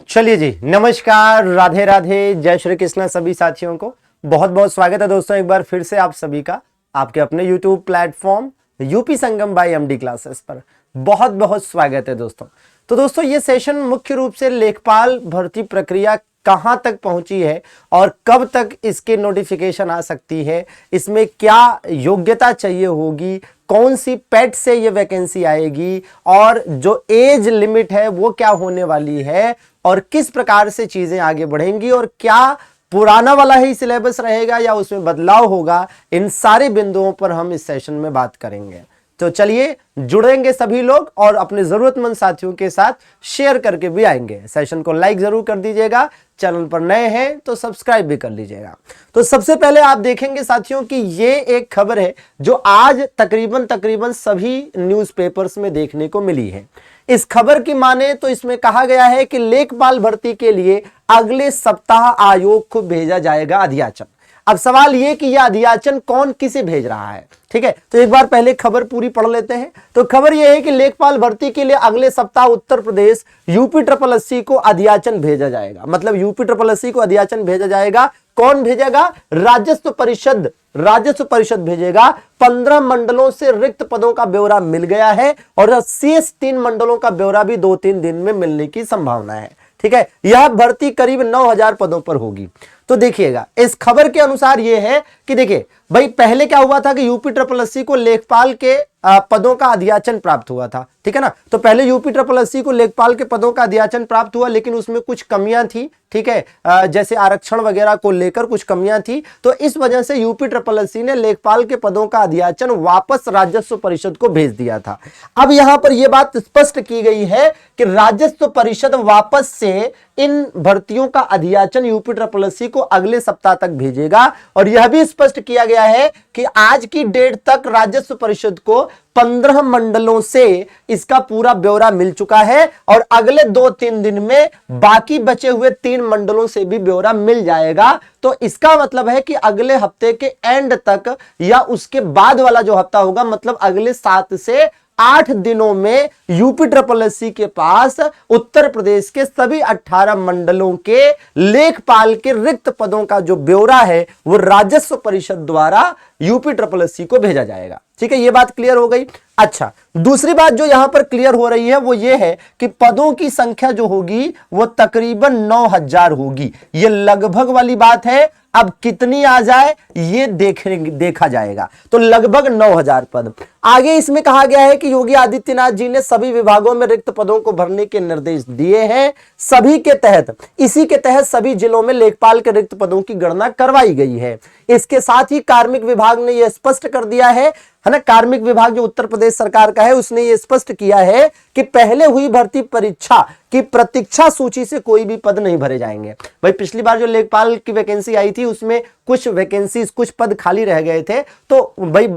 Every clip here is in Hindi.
चलिए जी, नमस्कार, राधे राधे, जय श्री कृष्ण सभी साथियों को बहुत बहुत स्वागत है दोस्तों। एक बार फिर से आप सभी का आपके अपने YouTube प्लेटफॉर्म यूपी संगम बाय एमडी क्लासेस पर बहुत बहुत स्वागत है दोस्तों। तो दोस्तों ये सेशन मुख्य रूप से लेखपाल भर्ती प्रक्रिया कहां तक पहुंची है और कब तक इसके नोटिफिकेशन आ सकती है, इसमें क्या योग्यता चाहिए होगी, कौन सी पेट से ये वैकेंसी आएगी और जो एज लिमिट है वो क्या होने वाली है और किस प्रकार से चीजें आगे बढ़ेंगी और क्या पुराना वाला ही सिलेबस रहेगा या उसमें बदलाव होगा, इन सारे बिंदुओं पर हम इस सेशन में बात करेंगे। तो चलिए जुड़ेंगे सभी लोग और अपने जरूरतमंद साथियों के साथ शेयर करके भी आएंगे। सेशन को लाइक जरूर कर दीजिएगा, चैनल पर नए हैं तो सब्सक्राइब भी कर लीजिएगा। तो सबसे पहले आप देखेंगे साथियों कि ये एक खबर है जो आज तकरीबन सभी न्यूज़पेपर्स में देखने को मिली है। इस खबर की माने तो इसमें कहा गया है कि लेखपाल भर्ती के लिए अगले सप्ताह आयोग को भेजा जाएगा अध्याचन। अब सवाल ये कि यह अध्याचन कौन किसे भेज रहा है, ठीक है। तो एक बार पहले खबर पूरी पढ़ लेते हैं। तो खबर यह है कि लेखपाल भर्ती के लिए अगले सप्ताह उत्तर प्रदेश UPSSC को अध्याचन भेजा जाएगा। मतलब UPSSC को अध्याचन भेजा जाएगा। कौन भेजेगा? राजस्व परिषद भेजेगा। 15 मंडलों से रिक्त पदों का ब्यौरा मिल गया है और शेष 3 मंडलों का ब्यौरा भी 2-3 दिन में मिलने की संभावना है, ठीक है। यह भर्ती करीब 9000 पदों पर होगी। तो देखिएगा इस खबर के अनुसार यह है कि देखिए भाई पहले क्या हुआ था कि UPSSC को लेखपाल के पदों का अध्याचन प्राप्त हुआ था, ठीक है ना। तो पहले UPSSC को लेखपाल के पदों का अध्याचन प्राप्त हुआ, लेकिन उसमें कुछ कमियां थी, ठीक है। जैसे आरक्षण वगैरह को लेकर कुछ कमियां थी, तो इस वजह से UPSSC ने लेखपाल के पदों का अध्याचन वापस राजस्व परिषद को भेज दिया था। अब यहां पर यह बात स्पष्ट की गई है कि राजस्व परिषद वापस से इन भर्तियों का अध्याचन UPSSC को अगले सप्ताह तक भेजेगा। और यह भी स्पष्ट किया गया है कि आज की डेट तक राजस्व परिषद को 15 मंडलों से इसका पूरा ब्यौरा मिल चुका है और अगले 2-3 दिन में बाकी बचे हुए 3 मंडलों से भी ब्यौरा मिल जाएगा। तो इसका मतलब है कि अगले हफ्ते के एंड तक या उसके बाद वाला जो हफ्ता होगा, मतलब अगले 7 से 8 दिनों में UPSSC के पास उत्तर प्रदेश के सभी 18 मंडलों के लेखपाल के रिक्त पदों का जो ब्यौरा है वो राजस्व परिषद द्वारा UPSSC को भेजा जाएगा, ठीक है। ये बात क्लियर हो गई। अच्छा, दूसरी बात जो यहां पर क्लियर हो रही है वो ये है कि पदों की संख्या जो होगी वो तकरीबन 9000 होगी। ये लगभग वाली बात है। अब कितनी आ जाए ये देखा जाएगा। तो लगभग 9000 पद। आगे इसमें कहा गया है कि योगी आदित्यनाथ जी ने सभी विभागों में रिक्त पदों को भरने के निर्देश दिए हैं। इसी के तहत सभी जिलों में लेखपाल के रिक्त पदों की गणना करवाई गई है। इसके साथ ही कार्मिक विभाग ने यह स्पष्ट कर दिया है ना, कार्मिक विभाग जो उत्तर प्रदेश सरकार का है उसने ये स्पष्ट किया है कि पहले हुई भर्ती परीक्षा की प्रतीक्षा सूची से कोई भी पद नहीं भरे जाएंगे। भाई पिछली बार जो लेखपाल की वैकेंसी आई थी उसमें कुछ पद खाली रह गए थे, तो भाई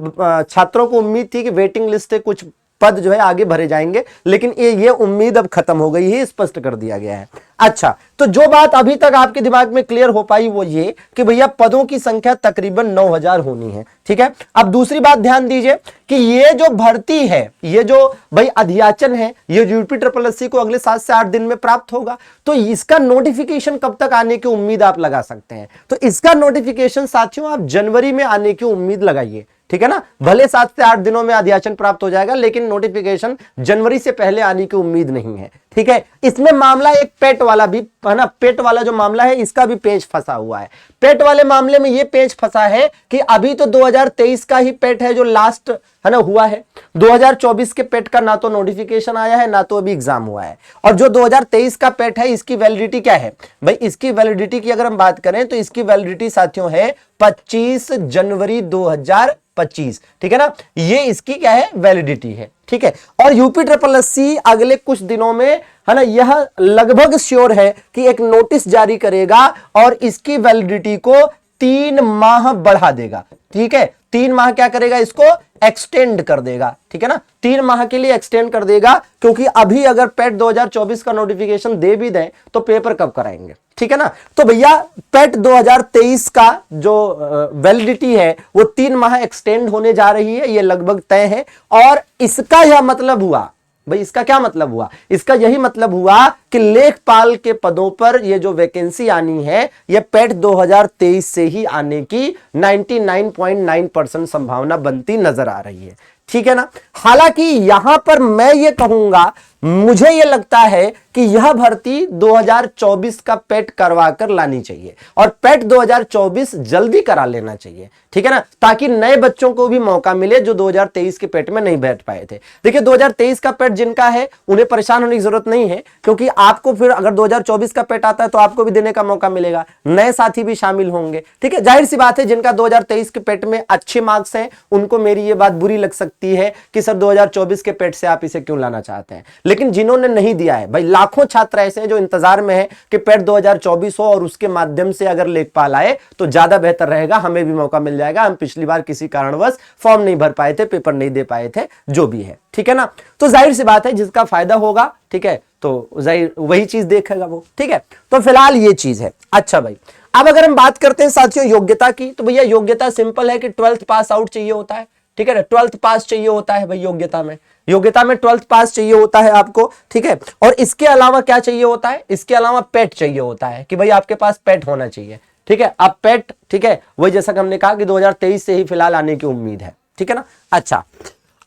छात्रों को उम्मीद थी कि वेटिंग लिस्ट से कुछ पद जो है आगे भरे जाएंगे, लेकिन ये उम्मीद अब खत्म हो गई है, स्पष्ट कर दिया गया है। अच्छा, तो जो बात अभी तक आपके दिमाग में क्लियर हो पाई वो ये कि भैया पदों की संख्या तकरीबन 9000 होनी है, ठीक है। अब दूसरी बात ध्यान दीजिए कि ये जो भर्ती है, ये जो भाई अध्याचन है, ये UPSSC को अगले 7 से 8 दिन में प्राप्त होगा। तो इसका नोटिफिकेशन कब तक आने की उम्मीद आप लगा सकते हैं? तो इसका नोटिफिकेशन साथियों आप जनवरी में आने की उम्मीद लगाइए, ठीक है ना। भले 7 से 8 दिनों में अध्याचन प्राप्त हो जाएगा, लेकिन नोटिफिकेशन जनवरी से पहले आने की उम्मीद नहीं है, ठीक है। इसमें मामला एक पेट वाला भी है ना, पेट वाला जो मामला है इसका भी पेच फंसा हुआ है। पेट वाले मामले में ये पेच फंसा है कि अभी तो 2023 का ही पेट है जो लास्ट है ना हुआ है। 2024 के पेट का ना तो नोटिफिकेशन आया है ना तो अभी एग्जाम हुआ है। और जो 2023 का पेट है इसकी वैलिडिटी क्या है भाई? इसकी वैलिडिटी की अगर हम बात करें तो इसकी वैलिडिटी साथियों है 25 जनवरी 2025, ठीक है ना। ये इसकी क्या है? वैलिडिटी है, ठीक है। और UPSSC अगले कुछ दिनों में है ना, यह लगभग श्योर है कि एक नोटिस जारी करेगा और इसकी वैलिडिटी को 3 माह बढ़ा देगा, ठीक है। 3 माह क्या करेगा? इसको एक्सटेंड कर देगा, ठीक है ना। 3 माह के लिए एक्सटेंड कर देगा, क्योंकि अभी अगर पेट 2024 का नोटिफिकेशन दे भी दें तो पेपर कब कराएंगे, ठीक है ना। तो भैया पेट 2023 का जो वैलिडिटी है वो 3 माह एक्सटेंड होने जा रही है, ये लगभग तय है। और इसका यह मतलब हुआ भाई इसका क्या मतलब हुआ? इसका यही मतलब हुआ कि लेखपाल के पदों पर ये जो वैकेंसी आनी है ये पेट 2023 से ही आने की 99.9% संभावना बनती नजर आ रही है। ठीक है ना। हालांकि यहां पर मैं ये कहूंगा, मुझे ये लगता है कि यह भर्ती 2024 का पेट करवा कर लानी चाहिए और पेट 2024 जल्दी करा लेना चाहिए। ठीक है ना, ताकि नए बच्चों को भी मौका मिले जो 2023 के पेट में नहीं बैठ पाए थे। देखिए 2023 का पेट जिनका है उन्हें परेशान होने की जरूरत नहीं है, क्योंकि आपको फिर अगर 2024 का पेट आता है तो आपको भी देने का मौका मिलेगा, नए साथी भी शामिल होंगे। ठीक है, जाहिर सी बात है जिनका 2023 के पेट में अच्छे मार्क्स हैं उनको मेरी ये बात बुरी लग सकती है कि सर 2024 के पेट से आप इसे क्यों लाना चाहते हैं, लेकिन जिन्होंने नहीं दिया है, भाई लाखों छात्र ऐसे हैं जो इंतजार में हैं कि पेट 2024 हो और उसके माध्यम से अगर लेखपाल आए तो ज्यादा बेहतर रहेगा, हमें भी मौका मिल जाएगा। हम पिछली बार किसी कारणवश फॉर्म नहीं भर पाए थे, पेपर नहीं दे पाए थे, जो भी है। ठीक है ना, तो जाहिर सी बात है जिसका फायदा होगा, ठीक है, तो जाहिर वही चीज देखेगा वो। ठीक है, तो फिलहाल ये चीज है। अच्छा भाई, अब अगर हम बात करते हैं साथियों योग्यता की, तो भैया योग्यता सिंपल है कि 12th पास आउट चाहिए होता है। ठीक है ना, 12th पास चाहिए होता है भाई योग्यता में 12th पास चाहिए होता है आपको। ठीक है, और इसके अलावा क्या चाहिए होता है? इसके अलावा पेट चाहिए होता है कि भाई आपके पास पेट होना चाहिए। ठीक है, अब पेट, ठीक है, वही जैसा कि हमने कहा कि 2023 से ही फिलहाल आने की उम्मीद है। ठीक है ना। अच्छा,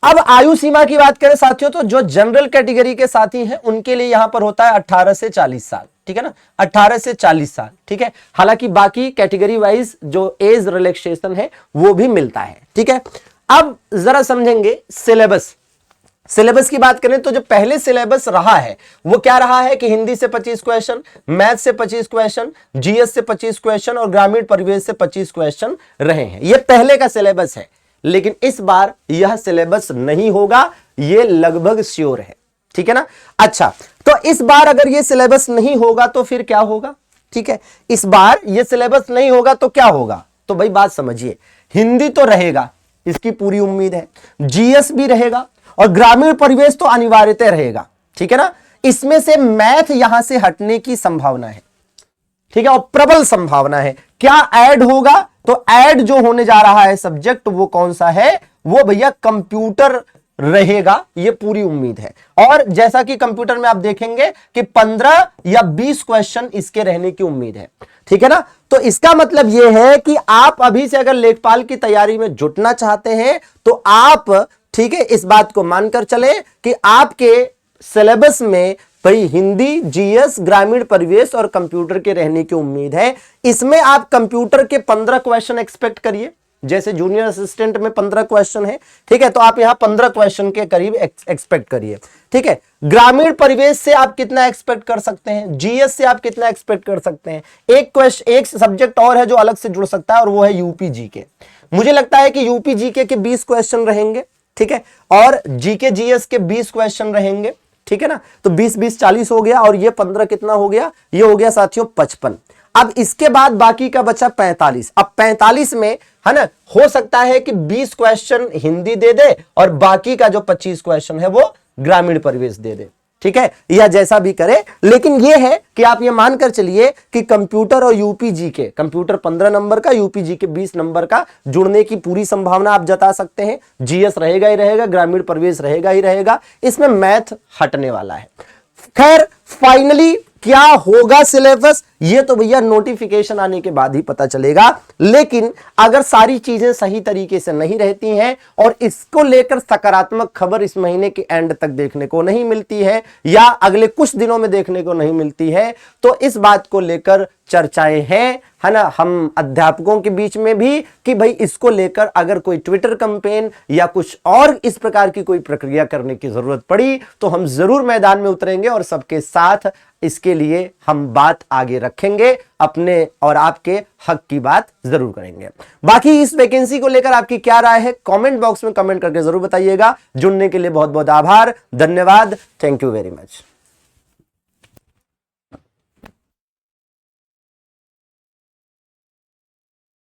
अब आयु सीमा की बात करें साथियों, तो जो जनरल कैटेगरी के साथी हैं उनके लिए यहां पर होता है 18 से 40 साल। ठीक है ना, 18 से 40 साल। ठीक है, हालांकि बाकी कैटेगरी वाइज जो एज रिलैक्सेशन है वो भी मिलता है। ठीक है, अब जरा समझेंगे सिलेबस की बात करें तो जो पहले सिलेबस रहा है वो क्या रहा है कि हिंदी से 25 क्वेश्चन, मैथ से 25 क्वेश्चन, जीएस से 25 क्वेश्चन और ग्रामीण परिवेश से 25 क्वेश्चन रहे हैं। ये पहले का सिलेबस है, लेकिन इस बार यह सिलेबस नहीं होगा, ये लगभग श्योर है। ठीक है ना। अच्छा, तो इस बार अगर ये सिलेबस नहीं होगा तो फिर क्या होगा? ठीक है, इस बार ये सिलेबस नहीं होगा तो क्या होगा? तो भाई बात समझिए, हिंदी तो रहेगा, इसकी पूरी उम्मीद है, जीएस भी रहेगा और ग्रामीण परिवेश तो अनिवार्यतः रहेगा। ठीक है ना, इसमें से मैथ यहां से हटने की संभावना है। ठीक है, और प्रबल संभावना है। क्या ऐड होगा? तो ऐड जो होने जा रहा है सब्जेक्ट वो कौन सा है? वो भैया कंप्यूटर रहेगा, ये पूरी उम्मीद है। और जैसा कि कंप्यूटर में आप देखेंगे कि 15 या 20 क्वेश्चन इसके रहने की उम्मीद है। ठीक है ना, तो इसका मतलब यह है कि आप अभी से अगर लेखपाल की तैयारी में जुटना चाहते हैं तो आप, ठीक है, इस बात को मानकर चले कि आपके सिलेबस में भाई हिंदी, जीएस, ग्रामीण परिवेश और कंप्यूटर के रहने की उम्मीद है। इसमें आप कंप्यूटर के 15 क्वेश्चन एक्सपेक्ट करिए, जैसे जूनियर असिस्टेंट में 15 क्वेश्चन है। ठीक है, तो आप यहां 15 क्वेश्चन के करीब एक्सपेक्ट करिए। ठीक है, ग्रामीण परिवेश से आप कितना एक्सपेक्ट कर सकते हैं? जीएस से आप कितना एक्सपेक्ट कर सकते हैं? एक सब्जेक्ट और है जो अलग से जुड़ सकता है और वो है यूपी जीके। मुझे लगता है कि यूपी जीके के 20 क्वेश्चन रहेंगे। ठीक है, और जीके जीएस के 20 क्वेश्चन रहेंगे। ठीक है ना, तो 20 40 हो गया और ये 15 कितना हो गया? ये हो गया साथियों 55। अब इसके बाद बाकी का बचा 45। अब 45 में है ना, हो सकता है कि 20 क्वेश्चन हिंदी दे दे और बाकी का जो 25 क्वेश्चन है वो ग्रामीण परिवेश दे दे। ठीक है, या जैसा भी करे, लेकिन यह है कि आप ये मानकर चलिए कि कंप्यूटर और यूपीजी के, कंप्यूटर 15 नंबर का, यूपीजी के 20 नंबर का जुड़ने की पूरी संभावना आप जता सकते हैं। जीएस रहेगा ही रहेगा, ग्रामीण परिवेश रहेगा ही रहेगा, इसमें मैथ हटने वाला है। खैर फाइनली क्या होगा सिलेबस, ये तो भैया नोटिफिकेशन आने के बाद ही पता चलेगा। लेकिन अगर सारी चीजें सही तरीके से नहीं रहती हैं और इसको लेकर सकारात्मक खबर इस महीने के एंड तक देखने को नहीं मिलती है या अगले कुछ दिनों में देखने को नहीं मिलती है, तो इस बात को लेकर चर्चाएं हैं, है ना, हम अध्यापकों के बीच में भी कि भाई इसको लेकर अगर कोई ट्विटर कैंपेन या कुछ और इस प्रकार की कोई प्रक्रिया करने की जरूरत पड़ी तो हम जरूर मैदान में उतरेंगे और सबके साथ इसके लिए हम बात आगे रखेंगे, अपने और आपके हक की बात जरूर करेंगे। बाकी इस वैकेंसी को लेकर आपकी क्या राय है कमेंट बॉक्स में कमेंट करके जरूर बताइएगा। जुड़ने के लिए बहुत बहुत आभार, धन्यवाद, थैंक यू वेरी मच।